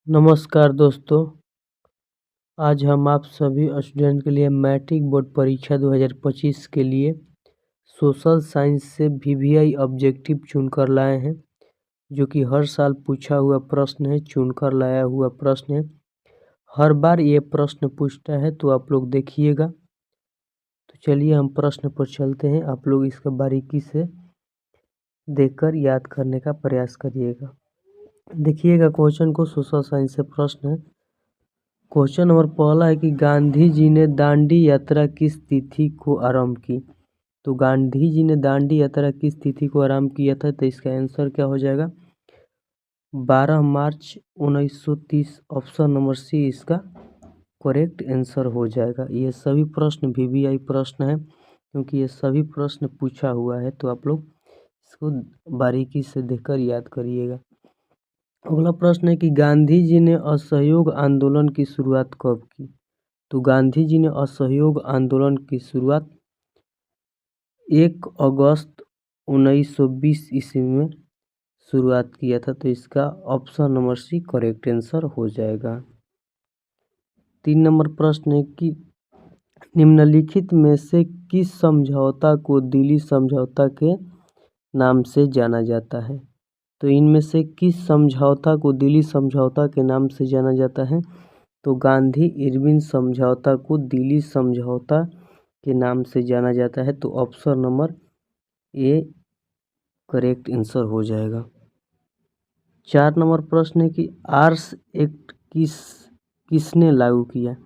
नमस्कार दोस्तों, आज हम आप सभी स्टूडेंट के लिए मैट्रिक बोर्ड परीक्षा 2025 के लिए सोशल साइंस से वीवीआई ऑब्जेक्टिव चुनकर लाए हैं, जो कि हर साल पूछा हुआ प्रश्न है, चुनकर लाया हुआ प्रश्न है। हर बार ये प्रश्न पूछता है, तो आप लोग देखिएगा। तो चलिए हम प्रश्न पर चलते हैं। आप लोग इसका बारीकी से देखकर याद करने का प्रयास करिएगा। देखिएगा क्वेश्चन को, सोशल साइंस से प्रश्न है। क्वेश्चन नंबर पहला है कि गांधी जी ने दांडी यात्रा किस तिथि को आरंभ की। तो गांधी जी ने दांडी यात्रा किस तिथि को आरंभ किया था, तो इसका आंसर क्या हो जाएगा? 12 मार्च 1930। ऑप्शन नंबर सी इसका करेक्ट आंसर हो जाएगा। ये सभी प्रश्न वीवीआई प्रश्न है, क्योंकि ये सभी प्रश्न पूछा हुआ है, तो आप लोग इसको बारीकी से देखकर याद करिएगा। अगला प्रश्न है कि गांधी जी ने असहयोग आंदोलन की शुरुआत कब की। तो गांधी जी ने असहयोग आंदोलन की शुरुआत 1 अगस्त 1920 ईस्वी में शुरुआत किया था, तो इसका option number C correct answer हो जाएगा। 3 नंबर प्रश्न है कि निम्नलिखित में से किस समझौता को दिल्ली समझौता के नाम से जाना जाता है। तो इनमें से किस समझौता को दिल्ली समझौता के नाम से जाना जाता है। तो गांधी इरविन समझौता को दिल्ली समझौता के नाम से जाना जाता है, तो option number A correct answer हो जाएगा। 4 नंबर प्रश्न है कि आर्स एक्ट किसने लागू किया।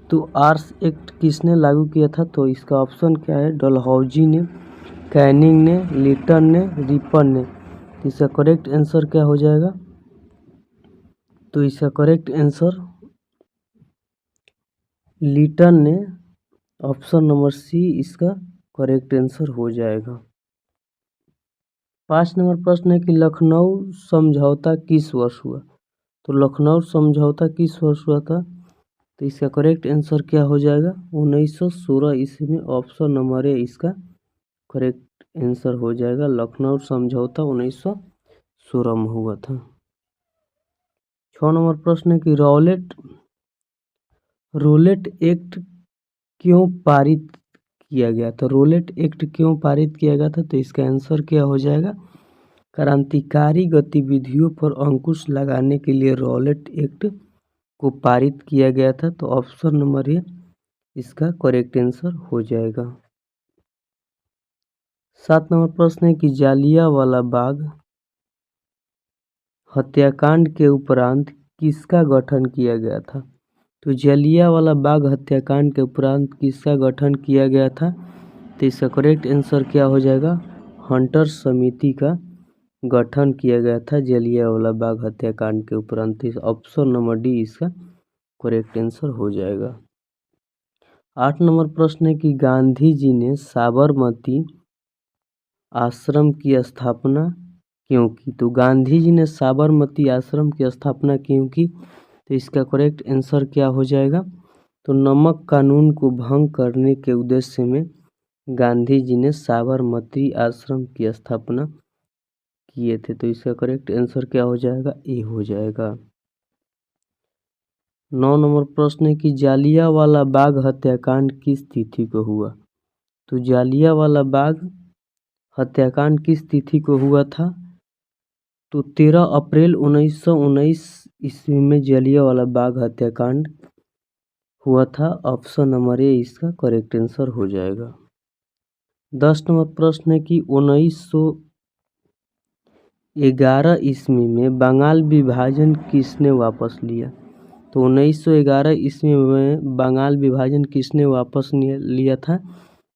तो आर्स एक्ट किसने लागू किया था, तो इसका ऑप्शन क्या है? डलहौजी ने, कैनिंग ने, लिटन ने, रिपन ने। तो इसका करेक्ट आंसर क्या हो जाएगा? तो इसका करेक्ट आंसर लिटन ने, ऑप्शन नंबर सी इसका करेक्ट आंसर हो जाएगा। 5 नंबर प्रश्न है कि लखनऊ समझौता किस वर्ष हुआ। तो लखनऊ समझौता किस वर्ष हुआ था, तो इसका करेक्ट आंसर क्या हो जाएगा? 1916 ईस्वी में। ऑप्शन नंबर ए इसका करेक्ट आंसर हो जाएगा। लखनऊ समझौता 1916 में हुआ था। 6 नंबर प्रश्न है कि रोलेट एक्ट क्यों पारित किया गया था। रोलेट एक्ट क्यों पारित किया गया था, तो इसका आंसर क्या हो जाएगा? क्रांतिकारी गतिविधियों पर अंकुश लगाने के लिए रोलेट एक्ट को पारित किया गया था, तो ऑप्शन नंबर ए इसका करेक्ट आंसर हो जाएगा। 7 नंबर प्रश्न है कि जालियांवाला बाग हत्याकांड के उपरांत किसका गठन किया गया था। तो जालियांवाला बाग हत्याकांड के उपरांत किसका गठन किया गया था, तो इसका करेक्ट आंसर क्या हो जाएगा? हंटर समिति का गठन किया गया था जालियांवाला बाग हत्याकांड के उपरांत। ऑप्शन नंबर डी इसका करेक्ट आंसर हो जाएगा। 8 नंबर प्रश्न है कि गांधी जी ने साबरमती आश्रम की स्थापना क्यों की। तो गांधी जी ने साबरमती आश्रम की स्थापना क्यों की, तो इसका करेक्ट आंसर क्या हो जाएगा? तो नमक कानून को भंग करने के उद्देश्य में गांधी जी ने साबरमती आश्रम की स्थापना किए थे, तो इसका करेक्ट आंसर क्या हो जाएगा? ए हो जाएगा। 9 नंबर प्रश्न है कि जालियांवाला बाग हत्याकांड किस तिथि को हुआ। तो जालियांवाला बाग हत्याकांड किस तिथि को हुआ था, तो 13 अप्रैल 1919 ईस्वी में जालियांवाला बाग हत्याकांड हुआ था। ऑप्शन नंबर ए इसका करेक्ट आंसर हो जाएगा। 10 नंबर प्रश्न है कि 1911 ईस्वी में बंगाल विभाजन किसने वापस लिया। तो 1911 ईस्वी में बंगाल विभाजन किसने वापस लिया था,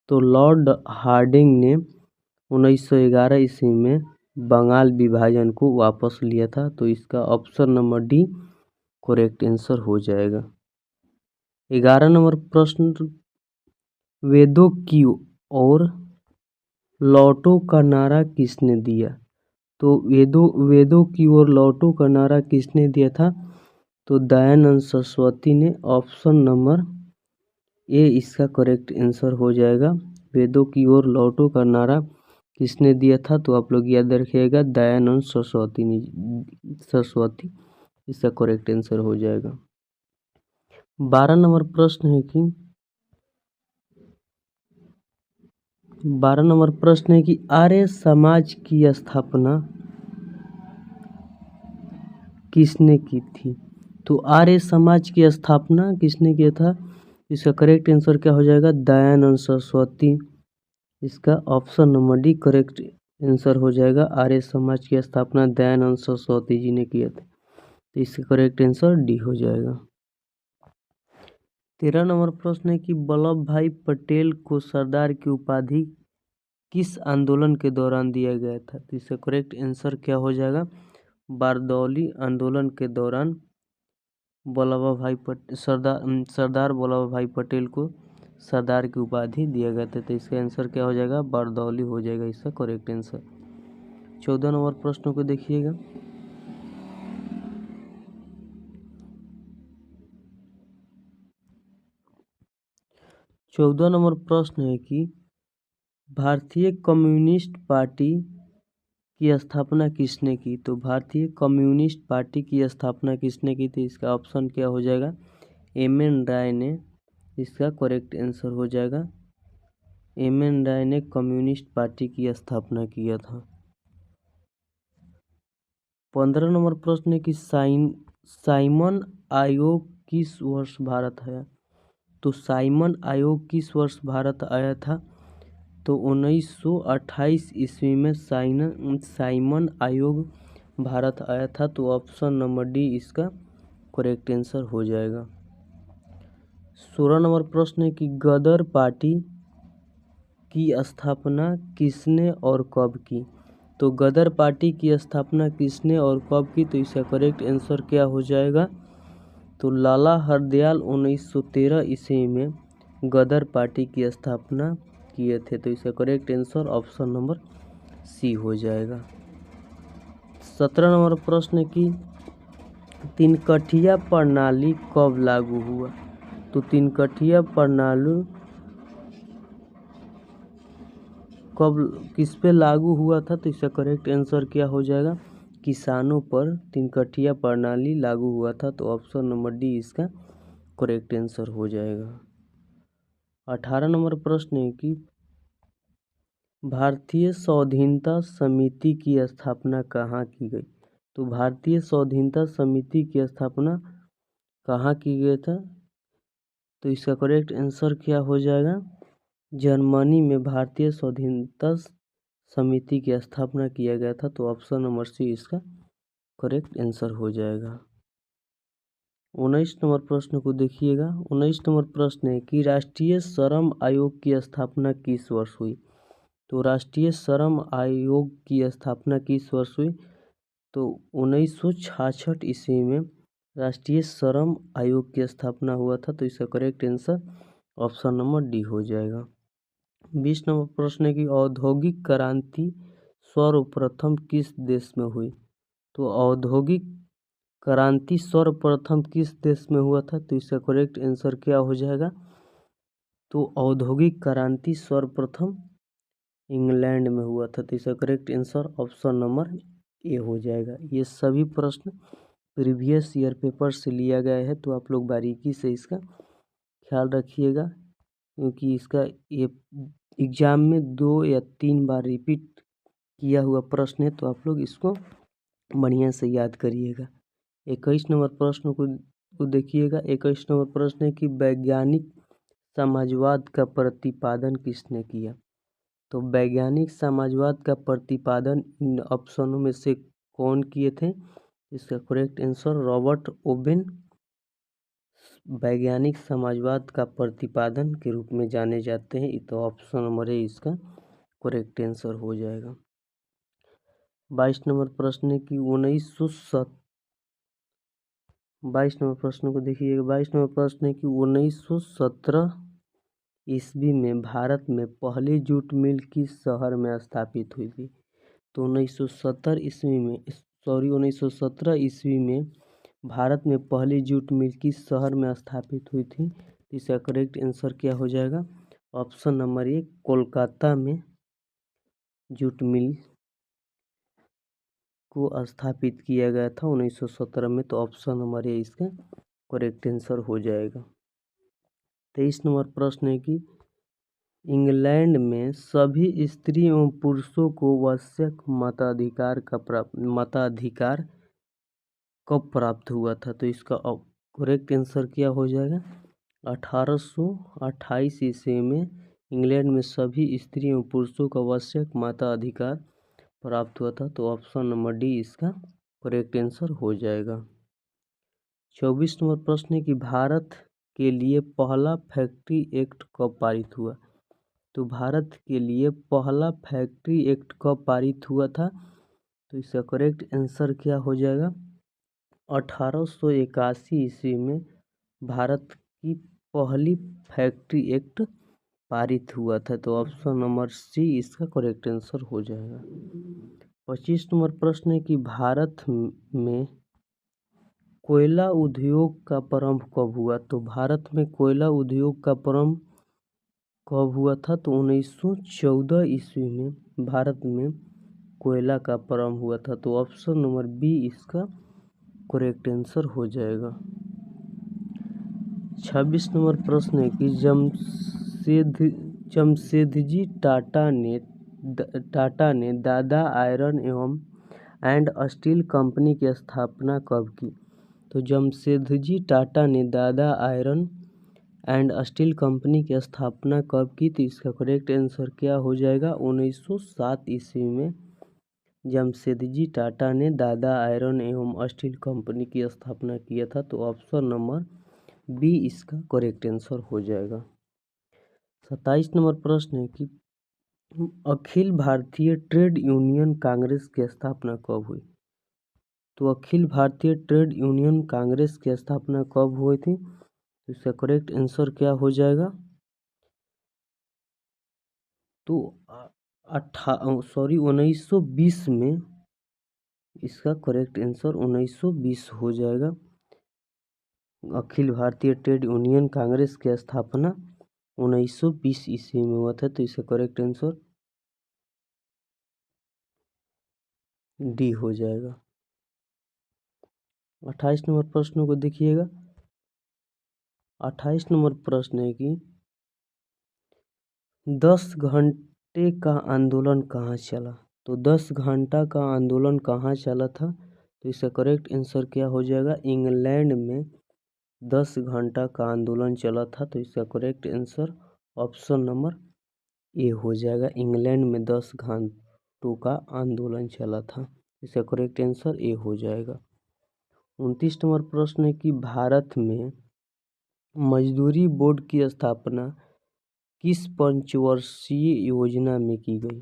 तो लॉर्ड हार्डिंग ने 1911 ईस्वी में बंगाल विभाजन को वापस लिया था, तो इसका option number D correct answer हो जाएगा। 11 नंबर प्रश्न, वेदों की ओर लौटो का नारा किसने दिया। तो वेदों की ओर लौटो का नारा किसने दिया था, तो दयानंद सरस्वती ने। ऑप्शन नंबर ए इसका करेक्ट आंसर हो जाएगा। वेदों की ओर लौटो का नारा किसने दिया था, तो आप लोग याद रखिएगा, दयानंद सरस्वती इसका करेक्ट आंसर हो जाएगा। 12 नंबर प्रश्न है कि 12 नंबर प्रश्न है कि आर्य समाज की स्थापना किसने की थी? तो आर्य समाज की स्थापना किसने किया था? इसका करेक्ट आंसर क्या हो जाएगा? दयानंद सरस्वती। इसका option number D correct answer हो जाएगा। आर्य समाज की स्थापना दयानंद सरस्वती जी ने किया था, तो इसका करेक्ट आंसर डी हो जाएगा। 13 नंबर प्रश्न है कि वल्लभ भाई पटेल को सरदार की उपाधि किस आंदोलन के दौरान दिया गया था? तो इसका करेक्ट आंसर क्या हो जाएगा? बारदौली आंदोलन के दौरान सरदार वल्लभ भाई पटेल को सरदार की उपाधि दिया गया था, तो इसका आंसर क्या हो जाएगा? बारदौली हो जाएगा इसका करेक्ट आंसर। 14 नंबर प्रश्न को देखिएगा। चौदह नंबर प्रश्न है कि भारतीय कम्युनिस्ट पार्टी की स्थापना किसने की? तो भारतीय कम्युनिस्ट पार्टी की स्थापना किसने की थी? इसका ऑप्शन क्या हो जाएगा? एम.एन. राय ने। इसका करेक्ट आंसर हो जाएगा एम.एन. राय ने कम्युनिस्ट पार्टी की स्थापना किया था। 15 नंबर प्रश्न है कि साइमन आयोग किस वर्ष भारत आया? तो साइमन आयोग किस वर्ष भारत आया था? तो 1928 ईस्वी में साइमन आयोग भारत आया था, तो ऑप्शन नंबर डी इसका करेक्ट आंसर हो जाएगा। 16 नंबर प्रश्न है कि गदर पार्टी की स्थापना किसने और कब की? तो गदर पार्टी की स्थापना किसने और कब की? तो इसका करेक्ट आंसर क्या हो जाएगा? तो लाला हरदयाल 1913 ईस्वी में गदर पार्टी की स्थापना किए थे, तो इसका correct answer option number C हो जाएगा। 17 नंबर प्रश्न की तिनकठिया प्रणाली कब लागू हुआ? तो तिनकठिया प्रणाली कब किस पे लागू हुआ था? तो इसका करेक्ट आंसर क्या हो जाएगा? किसानों पर तिनकठिया प्रणाली लागू हुआ था, तो ऑप्शन नंबर डी इसका करेक्ट आंसर हो जाएगा। 18 नंबर प्रश्न है कि भारतीय स्वाधीनता समिति की स्थापना कहाँ की गई? तो भारतीय स्वाधीनता समिति की स्थापना कहाँ की गई था? तो इसका करेक्ट आंसर क्या हो जाएगा? जर्मनी में भारतीय स्वाधीनता समिति की स्थापना किया गया था, तो ऑप्शन नंबर सी इसका करेक्ट आंसर हो जाएगा। 19 नंबर प्रश्न को देखिएगा। 19 नंबर प्रश्न है कि राष्ट्रीय श्रम आयोग की स्थापना किस वर्ष हुई? तो राष्ट्रीय श्रम आयोग की स्थापना किस वर्ष हुई? तो 1966 ईस्वी में राष्ट्रीय श्रम आयोग की स्थापना हुआ था, तो इसका correct answer option number D हो जाएगा। 20 नंबर प्रश्न है कि औद्योगिक क्रांति सर्वप्रथम किस देश में हुई? तो औद्योगिक क्रांति सर्वप्रथम किस देश में हुआ था? तो इसका करेक्ट आंसर क्या हो जाएगा? तो औद्योगिक क्रांति सर्वप्रथम इंग्लैंड में हुआ था, तो इसका correct answer option number A हो जाएगा। ये सभी प्रश्न प्रीवियस ईयर पेपर से लिया गया है, तो आप लोग बारीकी से इसका ख्याल रखिएगा, क्योंकि इसका ये एग्जाम में 2 या 3 बार रिपीट किया हुआ प्रश्न है, तो आप लोग इसको बढ़िया से याद करिएगा। 21 नंबर प्रश्न को देखिएगा। 21 नंबर प्रश्न है कि वैज्ञानिक समाजवाद का प्रतिपादन किसने किया? तो वैज्ञानिक समाजवाद का प्रतिपादन इन ऑप्शनों में से कौन किए थे? इसका करेक्ट आंसर रॉबर्ट ओवेन वैज्ञानिक समाजवाद का प्रतिपादन के रूप में जाने जाते हैं, तो ऑप्शन नंबर ए इसका करेक्ट आंसर हो जाएगा। 22 नंबर प्रश्न है कि 22 नंबर प्रश्न को देखिएगा। 22 नंबर प्रश्न है कि 1917 ईस्वी में भारत में पहली जूट मिल किस शहर में स्थापित हुई थी? तो 1917 ईस्वी में भारत में पहली जूट मिल किस शहर में स्थापित हुई थी? इसका करेक्ट आंसर क्या हो जाएगा? ऑप्शन नंबर ए कोलकाता में जूट मिल को स्थापित किया गया था 1917 में। तो ऑप्शन नंबर ए इसका करेक्ट आंसर हो जाएगा। 23 नंबर प्रश्न है कि इंग्लैंड में सभी स्त्री एवं पुरुषों को वयस्क मताधिकार कब प्राप्त हुआ था? तो इसका करेक्ट आंसर क्या हो जाएगा? 1828 ईस्वी में इंग्लैंड में सभी स्त्री एवं पुरुषों का वयस्क मताधिकार प्राप्त हुआ था। तो ऑप्शन नंबर डी इसका करेक्ट आंसर हो जाएगा। 24 नंबर प्रश्न है कि भारत के लिए पहला फैक्ट्री एक्ट कब पारित हुआ? तो भारत के लिए पहला फैक्ट्री एक्ट कब पारित हुआ था? तो इसका करेक्ट आंसर क्या हो जाएगा? 1881 ईस्वी में भारत की पहली फैक्ट्री एक्ट पारित हुआ था। तो ऑप्शन नंबर सी इसका करेक्ट आंसर हो जाएगा। 25 नंबर प्रश्न है कि भारत में कोयला उद्योग का प्रारंभ कब हुआ? तो भारत में कोयला उद्योग का प्रारंभ कब हुआ था? तो 1914 ईस्वी में भारत में कोयला का प्रारंभ हुआ था। तो ऑप्शन नंबर बी इसका करेक्ट आंसर हो जाएगा। 26 नंबर प्रश्न है कि जमशेदजी टाटा ने दादा आयरन एंड स्टील कंपनी की स्थापना कब की? तो जमशेदजी टाटा ने दादा आयरन एंड स्टील कंपनी की स्थापना कब की? तो इसका करेक्ट आंसर क्या हो जाएगा? 1907 ईस्वी में जमशेदजी टाटा ने दादा आयरन एवं स्टील कंपनी की स्थापना किया था। तो ऑप्शन नंबर बी इसका करेक्ट आंसर हो जाएगा। 27 नंबर प्रश्न है कि अखिल भारतीय ट्रेड यूनियन कांग्रेस की स्थापना कब हुई? तो अखिल भारतीय ट्रेड यूनियन कांग्रेस की स्थापना कब हुई थी? तो इसका करेक्ट आंसर क्या हो जाएगा? तो 1920 में इसका करेक्ट आंसर 1920 हो जाएगा। अखिल भारतीय ट्रेड यूनियन कांग्रेस की स्थापना 1920 ईस्वी में हुआ था। तो इसका करेक्ट आंसर डी हो जाएगा। 28 नंबर प्रश्न को देखिएगा। 28 नंबर प्रश्न है कि 10 घंटे का आंदोलन कहाँ चला? तो 10 घंटा का आंदोलन कहाँ चला था? तो इसका करेक्ट आंसर क्या हो जाएगा? इंग्लैंड में 10 घंटा का आंदोलन चला था। तो इसका correct answer option number A हो जाएगा। इंग्लैंड में 10 घंटों का आंदोलन चला था। इसका करेक्ट आंसर ए हो जाएगा। 29 नंबर प्रश्न है कि भारत में मजदूरी बोर्ड की स्थापना किस पंचवर्षीय योजना में की गई?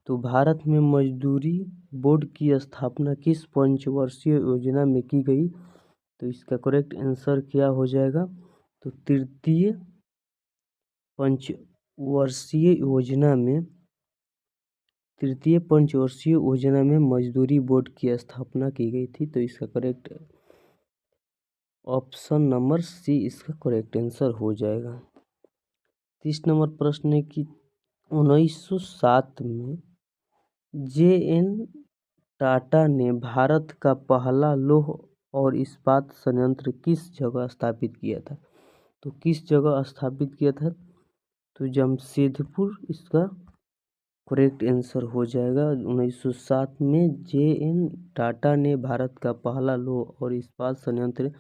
तो भारत में मजदूरी बोर्ड की स्थापना किस पंचवर्षीय योजना में की गई? तो इसका करेक्ट आंसर क्या हो जाएगा? तो तृतीय पंचवर्षीय योजना में मजदूरी बोर्ड की स्थापना की गई थी। तो इसका करेक्ट ऑप्शन नंबर सी इसका करेक्ट आंसर हो जाएगा। 30 नंबर प्रश्न है कि 1907 में जे.एन. टाटा ने भारत का पहला लौह और इस्पात संयंत्र किस जगह स्थापित किया था? तो किस जगह स्थापित किया था? तो जमशेदपुर इसका करेक्ट आंसर हो जाएगा। 1907 में जे.एन. टाटा ने भारत का पहला लौह और इस्पात संयंत्र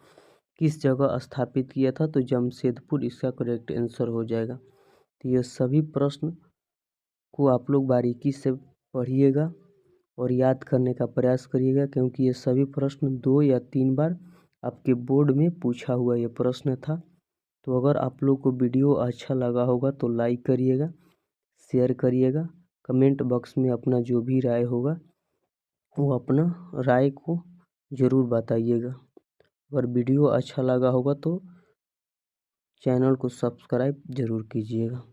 किस जगह स्थापित किया था? तो जमशेदपुर इसका करेक्ट आंसर हो जाएगा। तो ये सभी प्रश्न को आप लोग बारीकी से पढ़िएगा और याद करने का प्रयास करिएगा, क्योंकि ये सभी प्रश्न 2 या 3 बार आपके बोर्ड में पूछा हुआ ये प्रश्न था। तो अगर आप लोग को वीडियो अच्छा लगा होगा तो लाइक करिएगा, शेयर करिएगा, कमेंट बॉक्स में अपना जो भी राय होगा वो अपना राय को ज़रूर बताइएगा। अगर वीडियो अच्छा लगा होगा तो चैनल को सब्सक्राइब ज़रूर कीजिएगा।